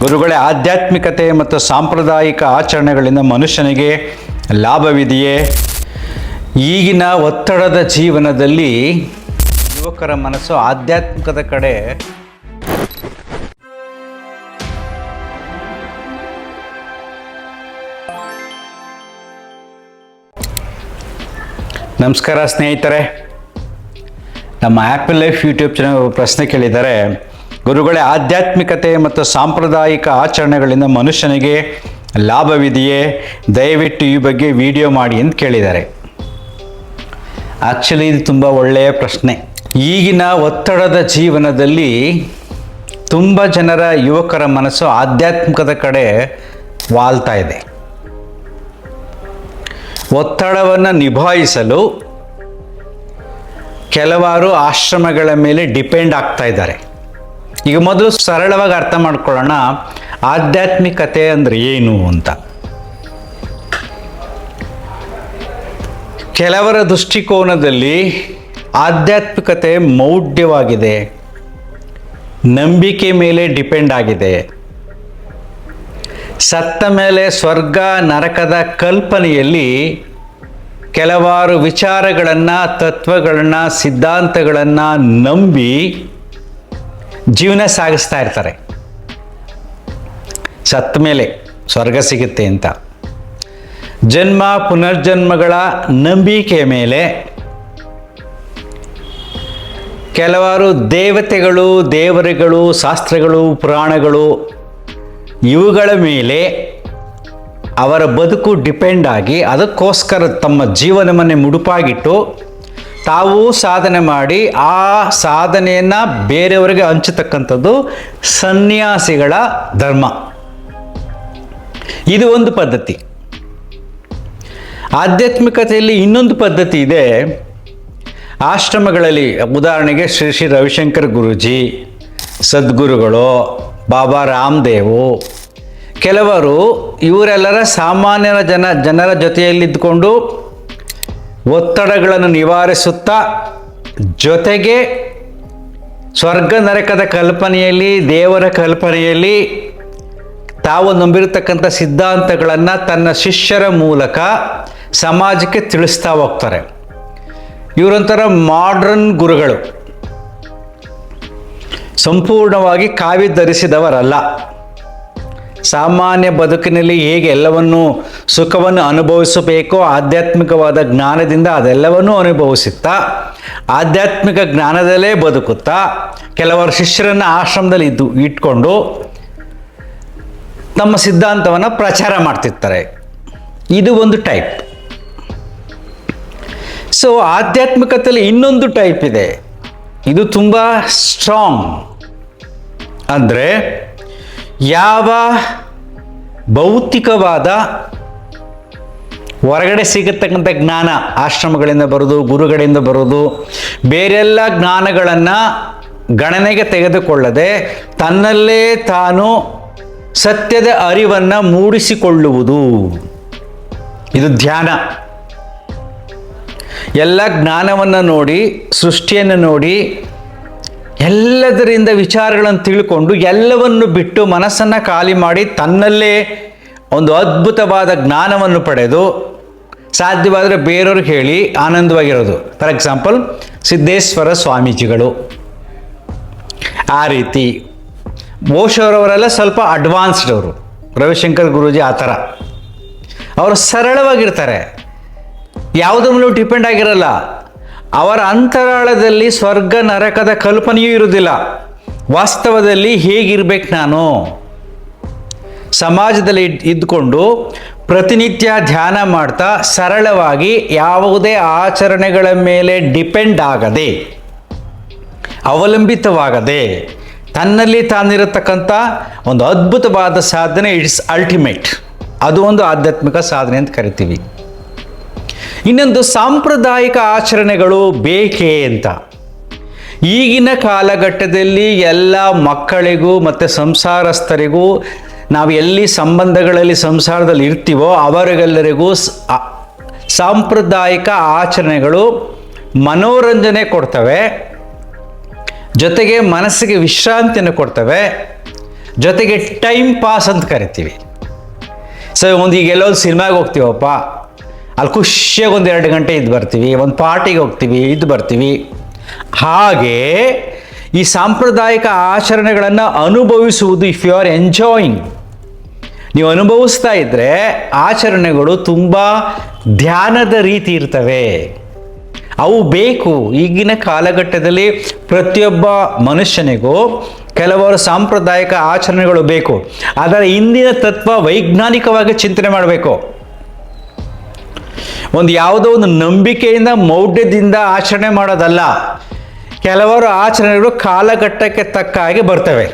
ಗುರುಗಳೇ, ಆಧ್ಯಾತ್ಮಿಕತೆ ಮತ್ತು ಸಾಂಪ್ರದಾಯಿಕ ಆಚರಣೆಗಳಿಂದ ಮನುಷ್ಯನಿಗೆ ಲಾಭವಿದೆಯೇ? ಈಗಿನ ಒತ್ತಡದ ಜೀವನದಲ್ಲಿ ಯುವಕರ ಮನಸ್ಸು ಆಧ್ಯಾತ್ಮಿಕದ ಕಡೆ ನಮಸ್ಕಾರ ಸ್ನೇಹಿತರೆ, ನಮ್ಮ ಆ್ಯಪಲ್ ಲೈಫ್ ಯೂಟ್ಯೂಬ್ ಚಾನಲ್ ಪ್ರಶ್ನೆ ಕೇಳಿದ್ದಾರೆ. ಗುರುಗಳೇ, ಆಧ್ಯಾತ್ಮಿಕತೆ ಮತ್ತು ಸಾಂಪ್ರದಾಯಿಕ ಆಚರಣೆಗಳಿಂದ ಮನುಷ್ಯನಿಗೆ ಲಾಭವಿದೆಯೇ? ದಯವಿಟ್ಟು ಈ ಬಗ್ಗೆ ವಿಡಿಯೋ ಮಾಡಿ ಅಂತ ಕೇಳಿದ್ದಾರೆ. ಆ್ಯಕ್ಚುಲಿ ಇದು ತುಂಬ ಒಳ್ಳೆಯ ಪ್ರಶ್ನೆ. ಈಗಿನ ಒತ್ತಡದ ಜೀವನದಲ್ಲಿ ತುಂಬ ಜನರ ಯುವಕರ ಮನಸ್ಸು ಆಧ್ಯಾತ್ಮಿಕದ ಕಡೆ ವಾಲ್ತಾ ಇದೆ. ಒತ್ತಡವನ್ನು ನಿಭಾಯಿಸಲು ಕೆಲವಾರು ಆಶ್ರಮಗಳ ಮೇಲೆ ಡಿಪೆಂಡ್ ಆಗ್ತಾ ಇದ್ದಾರೆ. ಈಗ ಮೊದಲು ಸರಳವಾಗಿ ಅರ್ಥ ಮಾಡ್ಕೊಳ್ಳೋಣ, ಆಧ್ಯಾತ್ಮಿಕತೆ ಅಂದರೆ ಏನು ಅಂತ. ಕೆಲವರ ದೃಷ್ಟಿಕೋನದಲ್ಲಿ ಆಧ್ಯಾತ್ಮಿಕತೆ ಮೌಢ್ಯವಾಗಿದೆ, ನಂಬಿಕೆ ಮೇಲೆ ಡಿಪೆಂಡ್ ಆಗಿದೆ, ಸತ್ತ ಮೇಲೆ ಸ್ವರ್ಗ ನರಕದ ಕಲ್ಪನೆಯಲ್ಲಿ ಕೆಲವಾರು ವಿಚಾರಗಳನ್ನು, ತತ್ವಗಳನ್ನು, ಸಿದ್ಧಾಂತಗಳನ್ನು ನಂಬಿ ಜೀವನ ಸಾಗಿಸ್ತಾ ಇರ್ತಾರೆ. ಸತ್ತ ಮೇಲೆ ಸ್ವರ್ಗ ಸಿಗುತ್ತೆ ಅಂತ ಜನ್ಮ ಪುನರ್ಜನ್ಮಗಳ ನಂಬಿಕೆ ಮೇಲೆ ಕೆಲವಾರು ದೇವತೆಗಳು, ದೇವರುಗಳು, ಶಾಸ್ತ್ರಗಳು, ಪುರಾಣಗಳು ಇವುಗಳ ಮೇಲೆ ಅವರ ಬದುಕು ಡಿಪೆಂಡ್ ಆಗಿ ಅದಕ್ಕೋಸ್ಕರ ತಮ್ಮ ಜೀವನವನ್ನೇ ಮುಡುಪಾಗಿಟ್ಟು ತಾವು ಸಾಧನೆ ಮಾಡಿ ಆ ಸಾಧನೆಯನ್ನು ಬೇರೆಯವರಿಗೆ ಹಂಚತಕ್ಕಂಥದ್ದು ಸನ್ಯಾಸಿಗಳ ಧರ್ಮ. ಇದು ಒಂದು ಪದ್ಧತಿ. ಆಧ್ಯಾತ್ಮಿಕತೆಯಲ್ಲಿ ಇನ್ನೊಂದು ಪದ್ಧತಿ ಇದೆ. ಆಶ್ರಮಗಳಲ್ಲಿ ಉದಾಹರಣೆಗೆ ಶ್ರೀ ಶ್ರೀ ರವಿಶಂಕರ್ ಗುರೂಜಿ, ಸದ್ಗುರುಗಳು, ಬಾಬಾ ರಾಮದೇವು, ಕೆಲವರು ಇವರೆಲ್ಲರ ಸಾಮಾನ್ಯರ ಜನರ ಜೊತೆಯಲ್ಲಿದ್ದುಕೊಂಡು ಒತ್ತಡಗಳನ್ನು ನಿವಾರಿಸುತ್ತಾ, ಜೊತೆಗೆ ಸ್ವರ್ಗ ನರಕದ ಕಲ್ಪನೆಯಲ್ಲಿ, ದೇವರ ಕಲ್ಪನೆಯಲ್ಲಿ ತಾವು ನಂಬಿರತಕ್ಕಂಥ ಸಿದ್ಧಾಂತಗಳನ್ನು ತನ್ನ ಶಿಷ್ಯರ ಮೂಲಕ ಸಮಾಜಕ್ಕೆ ತಿಳಿಸ್ತಾ ಹೋಗ್ತಾರೆ. ಇವರೊಂಥರ ಮಾಡರ್ನ್ ಗುರುಗಳು. ಸಂಪೂರ್ಣವಾಗಿ ಕಾವಿ ಧರಿಸಿದವರಲ್ಲ. ಸಾಮಾನ್ಯ ಬದುಕಿನಲ್ಲಿ ಹೇಗೆ ಎಲ್ಲವನ್ನೂ ಸುಖವನ್ನು ಅನುಭವಿಸಬೇಕೋ ಆಧ್ಯಾತ್ಮಿಕವಾದ ಜ್ಞಾನದಿಂದ ಅದೆಲ್ಲವನ್ನೂ ಅನುಭವಿಸುತ್ತಾ, ಆಧ್ಯಾತ್ಮಿಕ ಜ್ಞಾನದಲ್ಲೇ ಬದುಕುತ್ತಾ ಕೆಲವರು ಶಿಷ್ಯರನ್ನು ಆಶ್ರಮದಲ್ಲಿ ಇಟ್ಕೊಂಡು ತಮ್ಮ ಸಿದ್ಧಾಂತವನ್ನು ಪ್ರಚಾರ ಮಾಡ್ತಿರ್ತಾರೆ. ಇದು ಒಂದು ಟೈಪ್. ಸೊ ಆಧ್ಯಾತ್ಮಿಕತೆಯಲ್ಲಿ ಇನ್ನೊಂದು ಟೈಪ್ ಇದೆ. ಇದು ತುಂಬ ಸ್ಟ್ರಾಂಗ್. ಅಂದರೆ ಯಾವ ಭೌತಿಕವಾದ ಹೊರಗಡೆ ಸಿಗತಕ್ಕಂಥ ಜ್ಞಾನ, ಆಶ್ರಮಗಳಿಂದ ಬರೋದು, ಗುರುಗಳಿಂದ ಬರೋದು, ಬೇರೆಲ್ಲ ಜ್ಞಾನಗಳನ್ನು ಗಣನೆಗೆ ತೆಗೆದುಕೊಳ್ಳದೆ ತನ್ನಲ್ಲೇ ತಾನು ಸತ್ಯದ ಅರಿವನ್ನು ಮೂಡಿಸಿಕೊಳ್ಳುವುದು, ಇದು ಧ್ಯಾನ. ಎಲ್ಲ ಜ್ಞಾನವನ್ನು ನೋಡಿ, ಸೃಷ್ಟಿಯನ್ನು ನೋಡಿ, ಎಲ್ಲದರಿಂದ ವಿಚಾರಗಳನ್ನು ತಿಳ್ಕೊಂಡು ಎಲ್ಲವನ್ನು ಬಿಟ್ಟು ಮನಸ್ಸನ್ನು ಖಾಲಿ ಮಾಡಿ ತನ್ನಲ್ಲೇ ಒಂದು ಅದ್ಭುತವಾದ ಜ್ಞಾನವನ್ನು ಪಡೆದು ಸಾಧ್ಯವಾದರೆ ಬೇರೆಯವ್ರಿಗೆ ಹೇಳಿ ಆನಂದವಾಗಿರೋದು. ಫಾರ್ ಎಕ್ಸಾಂಪಲ್ ಸಿದ್ದೇಶ್ವರ ಸ್ವಾಮೀಜಿಗಳು ಆ ರೀತಿ. ಓಶೋರವರೆಲ್ಲ ಸ್ವಲ್ಪ ಅಡ್ವಾನ್ಸ್ಡ್ ಅವರು. ರವಿಶಂಕರ್ ಗುರೂಜಿ ಆ ಥರ. ಅವರು ಸರಳವಾಗಿರ್ತಾರೆ, ಯಾವುದ್ರ ಮೇಲೂ ಡಿಪೆಂಡ್ ಆಗಿರಲ್ಲ. ಅವರ ಅಂತರಾಳದಲ್ಲಿ ಸ್ವರ್ಗ ನರಕದ ಕಲ್ಪನೆಯೂ ಇರುವುದಿಲ್ಲ. ವಾಸ್ತವದಲ್ಲಿ ಹೇಗಿರ್ಬೇಕು, ನಾನು ಸಮಾಜದಲ್ಲಿ ಇದ್ದುಕೊಂಡು ಪ್ರತಿನಿತ್ಯ ಧ್ಯಾನ ಮಾಡ್ತಾ ಸರಳವಾಗಿ ಯಾವುದೇ ಆಚರಣೆಗಳ ಮೇಲೆ ಡಿಪೆಂಡ್ ಆಗದೆ, ಅವಲಂಬಿತವಾಗದೆ ತನ್ನಲ್ಲಿ ತಾನಿರತಕ್ಕಂಥ ಒಂದು ಅದ್ಭುತವಾದ ಸಾಧನೆ, ಇಟ್ಸ್ ಅಲ್ಟಿಮೇಟ್. ಅದು ಒಂದು ಆಧ್ಯಾತ್ಮಿಕ ಸಾಧನೆ ಅಂತ ಕರಿತೀವಿ. ಇನ್ನೊಂದು ಸಾಂಪ್ರದಾಯಿಕ ಆಚರಣೆಗಳು ಬೇಕೇ ಅಂತ. ಈಗಿನ ಕಾಲಘಟ್ಟದಲ್ಲಿ ಎಲ್ಲ ಮಕ್ಕಳಿಗೂ ಮತ್ತು ಸಂಸಾರಸ್ಥರಿಗೂ, ನಾವು ಎಲ್ಲಿ ಸಂಬಂಧಗಳಲ್ಲಿ ಸಂಸಾರದಲ್ಲಿ ಇರ್ತೀವೋ ಅವರಿಗೆಲ್ಲರಿಗೂ ಸಾಂಪ್ರದಾಯಿಕ ಆಚರಣೆಗಳು ಮನೋರಂಜನೆ ಕೊಡ್ತವೆ, ಜೊತೆಗೆ ಮನಸ್ಸಿಗೆ ವಿಶ್ರಾಂತಿಯನ್ನು ಕೊಡ್ತವೆ, ಜೊತೆಗೆ ಟೈಮ್ ಪಾಸ್ ಅಂತ ಕರಿತೀವಿ. ಸೊ ಈಗ ಎಲ್ಲೋದು ಸಿನಿಮಾಗೆ ಹೋಗ್ತೀವಪ್ಪ, ಅಲ್ಲಿ ಖುಷಿಯಾಗಿ 1-2 ಗಂಟೆ ಇದ್ದು ಬರ್ತೀವಿ, ಒಂದು ಪಾರ್ಟಿಗೆ ಹೋಗ್ತೀವಿ, ಇದ್ದು ಬರ್ತೀವಿ. ಹಾಗೆ ಈ ಸಾಂಪ್ರದಾಯಿಕ ಆಚರಣೆಗಳನ್ನು ಅನುಭವಿಸುವುದು, ಇಫ್ ಯು ಆರ್ ಎಂಜಾಯಿಂಗ್, ನೀವು ಅನುಭವಿಸ್ತಾ ಇದ್ದರೆ ಆಚರಣೆಗಳು ತುಂಬ ಧ್ಯಾನದ ರೀತಿ ಇರ್ತವೆ. ಅವು ಬೇಕು. ಈಗಿನ ಕಾಲಘಟ್ಟದಲ್ಲಿ ಪ್ರತಿಯೊಬ್ಬ ಮನುಷ್ಯನಿಗೂ ಕೆಲವರು ಸಾಂಪ್ರದಾಯಿಕ ಆಚರಣೆಗಳು ಬೇಕು. ಅದರ ಹಿಂದಿನ ತತ್ವ ವೈಜ್ಞಾನಿಕವಾಗಿ ಚಿಂತನೆ ಮಾಡಬೇಕು. ಯಾವುದೋ ಒಂದು ನಂಬಿಕೆಯಿಂದ ಮೌಢ್ಯದಿಂದ ಆಚರಣೆ ಮಾಡೋದಲ್ಲ. ಕೆಲವರು ಆಚರಣೆಗಳು ಕಾಲಘಟ್ಟಕ್ಕೆ ತಕ್ಕ ಹಾಗೆ ಬರ್ತವೆ.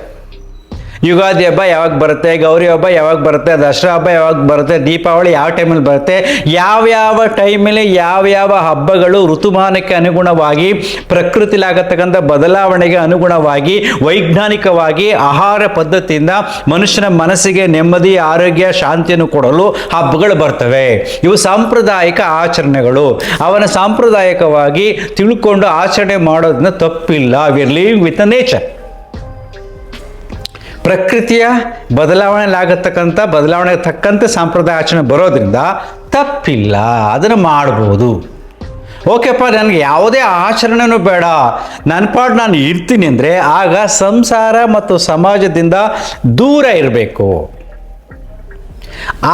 ಯುಗಾದಿ ಹಬ್ಬ ಯಾವಾಗ ಬರುತ್ತೆ, ಗೌರಿ ಹಬ್ಬ ಯಾವಾಗ ಬರುತ್ತೆ, ದಸರಾ ಹಬ್ಬ ಯಾವಾಗ ಬರುತ್ತೆ, ದೀಪಾವಳಿ ಯಾವ ಟೈಮಲ್ಲಿ ಬರುತ್ತೆ, ಯಾವ್ಯಾವ ಟೈಮಲ್ಲಿ ಯಾವ್ಯಾವ ಹಬ್ಬಗಳು ಋತುಮಾನಕ್ಕೆ ಅನುಗುಣವಾಗಿ, ಪ್ರಕೃತಿಲಾಗತಕ್ಕಂಥ ಬದಲಾವಣೆಗೆ ಅನುಗುಣವಾಗಿ, ವೈಜ್ಞಾನಿಕವಾಗಿ ಆಹಾರ ಪದ್ಧತಿಯಿಂದ ಮನುಷ್ಯನ ಮನಸ್ಸಿಗೆ ನೆಮ್ಮದಿ, ಆರೋಗ್ಯ, ಶಾಂತಿಯನ್ನು ಕೊಡಲು ಹಬ್ಬಗಳು ಬರ್ತವೆ. ಇವು ಸಾಂಪ್ರದಾಯಿಕ ಆಚರಣೆಗಳು. ಅವನ ಸಾಂಪ್ರದಾಯಿಕವಾಗಿ ತಿಳ್ಕೊಂಡು ಆಚರಣೆ ಮಾಡೋದನ್ನ ತಪ್ಪಿಲ್ಲ. We are living with the nature. ಪ್ರಕೃತಿಯ ಬದಲಾವಣೆಗೆ ತಕ್ಕಂತೆ ಸಾಂಪ್ರದಾಯ ಆಚರಣೆ ಬರೋದ್ರಿಂದ ತಪ್ಪಿಲ್ಲ, ಅದನ್ನು ಮಾಡ್ಬೋದು. ಓಕೆಪ್ಪ, ನನಗೆ ಯಾವುದೇ ಆಚರಣೆನೂ ಬೇಡ, ನನ್ನ ಪಾಡು ನಾನು ಇರ್ತೀನಿ ಅಂದರೆ ಆಗ ಸಂಸಾರ ಮತ್ತು ಸಮಾಜದಿಂದ ದೂರ ಇರಬೇಕು.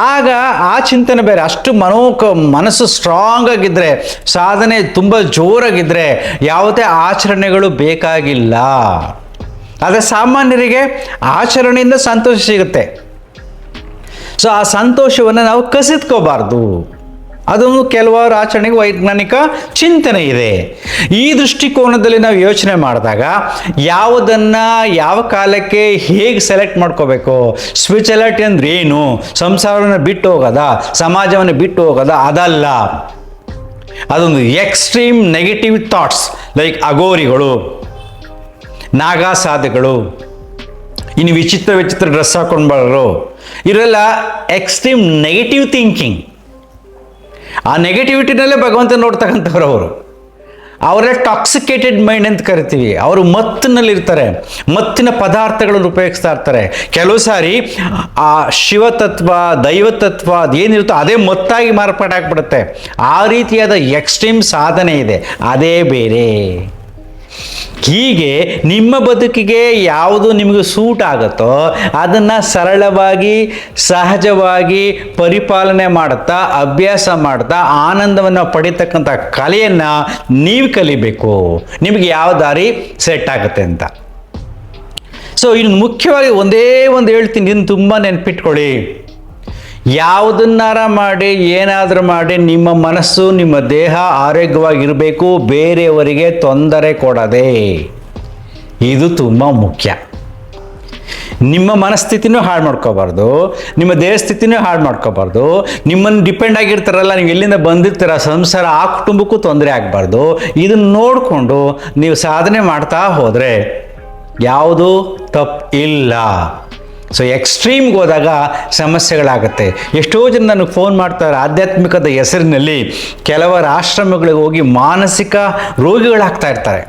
ಆಗ ಆ ಚಿಂತನೆ ಬೇರೆ. ಅಷ್ಟು ಮನಸ್ಸು ಸ್ಟ್ರಾಂಗ್ ಆಗಿದ್ದರೆ, ಸಾಧನೆ ತುಂಬ ಜೋರಾಗಿದ್ದರೆ ಯಾವುದೇ ಆಚರಣೆಗಳು ಬೇಕಾಗಿಲ್ಲ. ಆದರೆ ಸಾಮಾನ್ಯರಿಗೆ ಆಚರಣೆಯಿಂದ ಸಂತೋಷ ಸಿಗುತ್ತೆ. ಸೊ ಆ ಸಂತೋಷವನ್ನು ನಾವು ಕಸಿದ್ಕೋಬಾರ್ದು. ಅದೊಂದು ಕೆಲವಾರು ಆಚರಣೆಗೆ ವೈಜ್ಞಾನಿಕ ಚಿಂತನೆ ಇದೆ. ಈ ದೃಷ್ಟಿಕೋನದಲ್ಲಿ ನಾವು ಯೋಚನೆ ಮಾಡಿದಾಗ ಯಾವುದನ್ನು ಯಾವ ಕಾಲಕ್ಕೆ ಹೇಗೆ ಸೆಲೆಕ್ಟ್ ಮಾಡ್ಕೋಬೇಕು, ಸ್ಪಿರಿಚುಯಾಲಿಟಿ ಅಂದ್ರೆ ಏನು, ಸಂಸಾರವನ್ನು ಬಿಟ್ಟು ಹೋಗೋದ, ಸಮಾಜವನ್ನು ಬಿಟ್ಟು ಹೋಗೋದ, ಅದಲ್ಲ. ಅದೊಂದು ಎಕ್ಸ್ಟ್ರೀಮ್ ನೆಗೆಟಿವ್ ಥಾಟ್ಸ್ ಲೈಕ್ ಅಗೋರಿಗಳು, ನಾಗಾಸಾಧುಗಳು, ಇನ್ನು ವಿಚಿತ್ರ ಡ್ರೆಸ್ ಹಾಕೊಂಡು ಬರೋರು, ಇವರೆಲ್ಲ ಎಕ್ಸ್ಟ್ರೀಮ್ ನೆಗೆಟಿವ್ ಥಿಂಕಿಂಗ್. ಆ ನೆಗೆಟಿವಿಟಿನಲ್ಲೇ ಭಗವಂತ ನೋಡ್ತಕ್ಕಂಥವ್ರು ಅವರು. ಅವರೇ ಟಾಕ್ಸಿಕೇಟೆಡ್ ಮೈಂಡ್ ಅಂತ ಕರಿತೀವಿ. ಅವರು ಮತ್ತಿನಲ್ಲಿರ್ತಾರೆ, ಮತ್ತಿನ ಪದಾರ್ಥಗಳನ್ನು ಉಪಯೋಗಿಸ್ತಾ ಇರ್ತಾರೆ. ಕೆಲವು ಸಾರಿ ಆ ಶಿವತತ್ವ, ದೈವತತ್ವ ಅದೇನಿರುತ್ತೋ ಅದೇ ಮತ್ತಾಗಿ ಮಾರ್ಪಾಟಾಗ್ಬಿಡುತ್ತೆ. ಆ ರೀತಿಯಾದ ಎಕ್ಸ್ಟ್ರೀಮ್ ಸಾಧನೆ ಇದೆ, ಅದೇ ಬೇರೆ. ಹೀಗೆ ನಿಮ್ಮ ಬದುಕಿಗೆ ಯಾವುದು ನಿಮಗೆ ಸೂಟ್ ಆಗುತ್ತೋ ಅದನ್ನು ಸರಳವಾಗಿ, ಸಹಜವಾಗಿ ಪರಿಪಾಲನೆ ಮಾಡುತ್ತಾ, ಅಭ್ಯಾಸ ಮಾಡ್ತಾ ಆನಂದವನ್ನು ಪಡಿತಕ್ಕಂಥ ಕಲೆಯನ್ನು ನೀವು ಕಲಿಬೇಕು. ನಿಮಗೆ ಯಾವ ದಾರಿ ಸೆಟ್ ಆಗುತ್ತೆ ಅಂತ. ಸೊ ಇನ್ನು ಮುಖ್ಯವಾಗಿ ಒಂದೇ ಒಂದು ಹೇಳ್ತೀನಿ, ಇದನ್ನು ತುಂಬ ನೆನ್ಪಿಟ್ಕೊಳ್ಳಿ. ಯಾವುದನ್ನಾರ ಮಾಡಿ, ಏನಾದರೂ ಮಾಡಿ, ನಿಮ್ಮ ಮನಸ್ಸು, ನಿಮ್ಮ ದೇಹ ಆರೋಗ್ಯವಾಗಿರಬೇಕು, ಬೇರೆಯವರಿಗೆ ತೊಂದರೆ ಕೊಡದೆ. ಇದು ತುಂಬ ಮುಖ್ಯ. ನಿಮ್ಮ ಮನಸ್ಥಿತಿನೂ ಹಾಳು ಮಾಡ್ಕೋಬಾರ್ದು, ನಿಮ್ಮ ದೇಹ ಸ್ಥಿತಿನೂ ಹಾಳು ಮಾಡ್ಕೋಬಾರ್ದು. ನಿಮ್ಮನ್ನು ಡಿಪೆಂಡ್ ಆಗಿರ್ತಾರಲ್ಲ, ನೀವು ಎಲ್ಲಿಂದ ಬಂದಿರ್ತೀರ, ಸಂಸಾರ, ಆ ಕುಟುಂಬಕ್ಕೂ ತೊಂದರೆ ಆಗಬಾರ್ದು. ಇದನ್ನು ನೋಡಿಕೊಂಡು ನೀವು ಸಾಧನೆ ಮಾಡ್ತಾ ಹೋದರೆ ಯಾವುದೂ ತಪ್ಪಿಲ್ಲ. ಸೊ ಎಕ್ಸ್ಟ್ರೀಮ್ಗೆ ಹೋದಾಗ ಸಮಸ್ಯೆಗಳಾಗುತ್ತೆ. ಎಷ್ಟೋ ಜನ ನನಗೆ ಫೋನ್ ಮಾಡ್ತಾರೆ, ಆಧ್ಯಾತ್ಮಿಕದ ಹೆಸರಿನಲ್ಲಿ ಕೆಲವರ ಆಶ್ರಮಗಳಿಗೆ ಹೋಗಿ ಮಾನಸಿಕ ರೋಗಿಗಳಾಗ್ತಾ ಇರ್ತಾರೆ.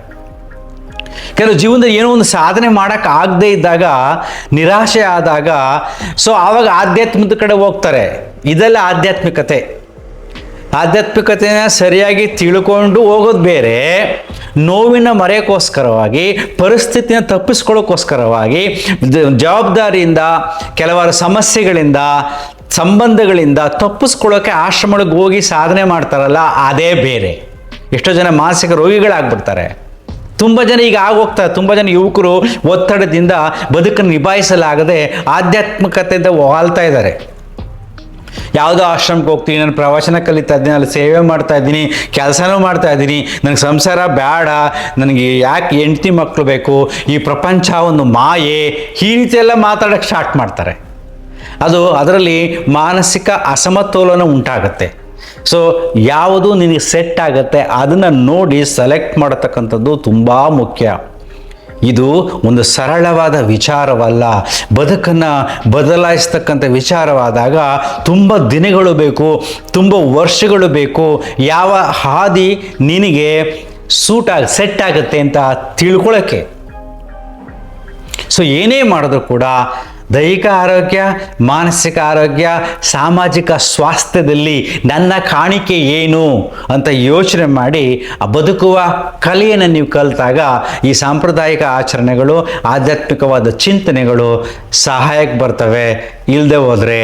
ಕೆಲವು ಜೀವನದಲ್ಲಿ ಏನೋ ಒಂದು ಸಾಧನೆ ಮಾಡೋಕ್ಕಾಗದೇ ಇದ್ದಾಗ, ನಿರಾಶೆ ಆದಾಗ, ಸೊ ಆವಾಗ ಆಧ್ಯಾತ್ಮದ ಕಡೆ ಹೋಗ್ತಾರೆ. ಇದೆಲ್ಲ ಆಧ್ಯಾತ್ಮಿಕತೆನ ಸರಿಯಾಗಿ ತಿಳ್ಕೊಂಡು ಹೋಗೋದು ಬೇರೆ. ನೋವಿನ ಮರೆಯೋಕ್ಕೋಸ್ಕರವಾಗಿ, ಪರಿಸ್ಥಿತಿನ ತಪ್ಪಿಸ್ಕೊಳ್ಳೋಕ್ಕೋಸ್ಕರವಾಗಿ, ಜವಾಬ್ದಾರಿಯಿಂದ, ಕೆಲವಾರು ಸಮಸ್ಯೆಗಳಿಂದ, ಸಂಬಂಧಗಳಿಂದ ತಪ್ಪಿಸ್ಕೊಳ್ಳೋಕೆ ಆಶ್ರಮಗಳಿಗೆ ಹೋಗಿ ಸಾಧನೆ ಮಾಡ್ತಾರಲ್ಲ, ಅದೇ ಬೇರೆ. ಎಷ್ಟೋ ಜನ ಮಾನಸಿಕ ರೋಗಿಗಳಾಗ್ಬಿಡ್ತಾರೆ. ತುಂಬ ಜನ ಈಗ ಆಗೋಗ್ತಾರೆ. ತುಂಬ ಜನ ಯುವಕರು ಒತ್ತಡದಿಂದ ಬದುಕನ್ನು ನಿಭಾಯಿಸಲಾಗದೆ ಆಧ್ಯಾತ್ಮಿಕತೆಯಿಂದ ವಾಲ್ತಾ ಇದ್ದಾರೆ. ಯಾವುದೋ ಆಶ್ರಮಕ್ಕೆ ಹೋಗ್ತೀನಿ, ನಾನು ಪ್ರವಚನ ಕಲಿತಾ ಇದ್ದೀನಿ, ಅಲ್ಲಿ ಸೇವೆ ಮಾಡ್ತಾ ಇದ್ದೀನಿ, ಕೆಲಸನೂ ಮಾಡ್ತಾ ಇದ್ದೀನಿ, ನನಗೆ ಸಂಸಾರ ಬೇಡ, ನನಗೆ ಯಾಕೆ ಹೆಂಡತಿ ಮಕ್ಕಳು ಬೇಕು, ಈ ಪ್ರಪಂಚ ಒಂದು ಮಾಯೆ, ಈ ರೀತಿಯೆಲ್ಲ ಮಾತಾಡೋಕ್ಕೆ ಸ್ಟಾರ್ಟ್ ಮಾಡ್ತಾರೆ. ಅದರಲ್ಲಿ ಮಾನಸಿಕ ಅಸಮತೋಲನ ಉಂಟಾಗುತ್ತೆ. ಸೊ ಯಾವುದು ನಿನಗೆ ಸೆಟ್ ಆಗುತ್ತೆ ಅದನ್ನು ನೋಡಿ ಸೆಲೆಕ್ಟ್ ಮಾಡತಕ್ಕಂಥದ್ದು ತುಂಬ ಮುಖ್ಯ. ಇದು ಒಂದು ಸರಳವಾದ ವಿಚಾರವಲ್ಲ. ಬದುಕನ್ನು ಬದಲಾಯಿಸ್ತಕ್ಕಂಥ ವಿಚಾರವಾದಾಗ ತುಂಬ ದಿನಗಳು ಬೇಕು, ತುಂಬ ವರ್ಷಗಳು ಬೇಕು. ಯಾವ ಹಾದಿ ನಿನಗೆ ಸೆಟ್ ಆಗುತ್ತೆ ಅಂತ ತಿಳ್ಕೊಳ್ಳೋಕ್ಕೆ. ಸೊ ಏನೇ ಮಾಡಿದ್ರು ಕೂಡ ದೈಹಿಕ ಆರೋಗ್ಯ, ಮಾನಸಿಕ ಆರೋಗ್ಯ, ಸಾಮಾಜಿಕ ಸ್ವಾಸ್ಥ್ಯದಲ್ಲಿ ನನ್ನ ಕಾಣಿಕೆ ಏನು ಅಂತ ಯೋಚನೆ ಮಾಡಿ ಆ ಬದುಕುವ ಕಲೆಯನ್ನು ನೀವು ಕಲಿತಾಗ ಈ ಸಾಂಪ್ರದಾಯಿಕ ಆಚರಣೆಗಳು, ಆಧ್ಯಾತ್ಮಿಕವಾದ ಚಿಂತನೆಗಳು ಸಹಾಯಕ್ಕೆ ಬರ್ತವೆ. ಇಲ್ಲದೆ ಹೋದರೆ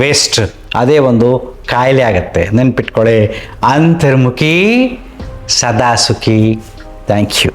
ವೇಸ್ಟ್, ಅದೇ ಒಂದು ಕಾಯಿಲೆ ಆಗುತ್ತೆ. ನೆನ್ಪಿಟ್ಕೊಳ್ಳಿ, ಅಂತರ್ಮುಖಿ ಸದಾ ಸುಖಿ. Thank you.